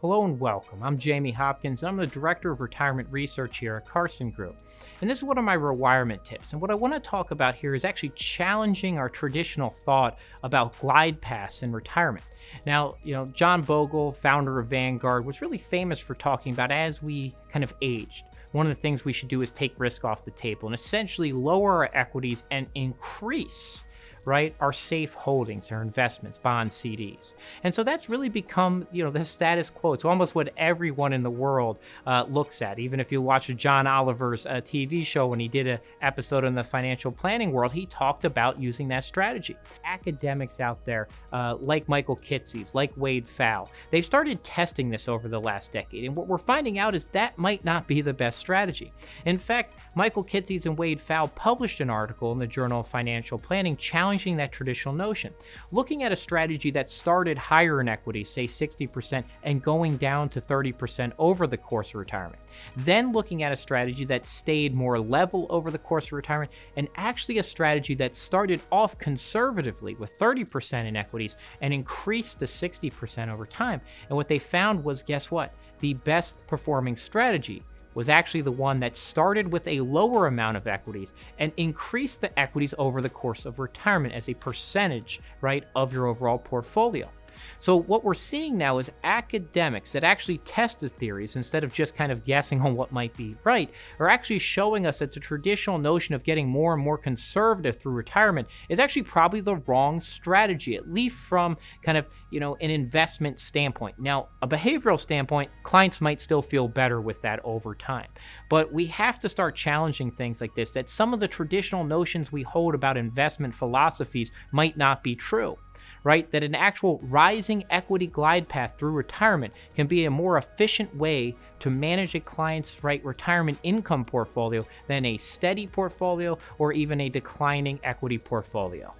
Hello and welcome. I'm Jamie Hopkins, and I'm the Director of Retirement Research here at Carson Group. And this is one of my rewirement tips. And what I want to talk about here is actually challenging our traditional thought about glide paths in retirement. Now, John Bogle, founder of Vanguard, was really famous for talking about as we kind of aged, one of the things we should do is take risk off the table and essentially lower our equities and increase our safe holdings, our investments, bonds, CDs. And so that's really become, the status quo. It's almost what everyone in the world looks at. Even if you watch John Oliver's TV show, when he did an episode on the financial planning world, he talked about using that strategy. Academics out there, like Michael Kitces, like Wade Pfau, they've started testing this over the last decade. And what we're finding out is that might not be the best strategy. In fact, Michael Kitces and Wade Pfau published an article in the Journal of Financial Planning challenging that traditional notion, looking at a strategy that started higher in equities, say 60%, and going down to 30% over the course of retirement. Then looking at a strategy that stayed more level over the course of retirement, and actually a strategy that started off conservatively with 30% in equities and increased to 60% over time. And what they found was, guess what? The best performing strategy was actually the one that started with a lower amount of equities and increased the equities over the course of retirement as a percentage, of your overall portfolio. So what we're seeing now is academics that actually test the theories instead of just kind of guessing on what might be right, are actually showing us that the traditional notion of getting more and more conservative through retirement is actually probably the wrong strategy, at least from kind of, an investment standpoint. Now, a behavioral standpoint, clients might still feel better with that over time. But we have to start challenging things like this, that some of the traditional notions we hold about investment philosophies might not be true. That an actual rising equity glide path through retirement can be a more efficient way to manage a client's retirement income portfolio than a steady portfolio or even a declining equity portfolio.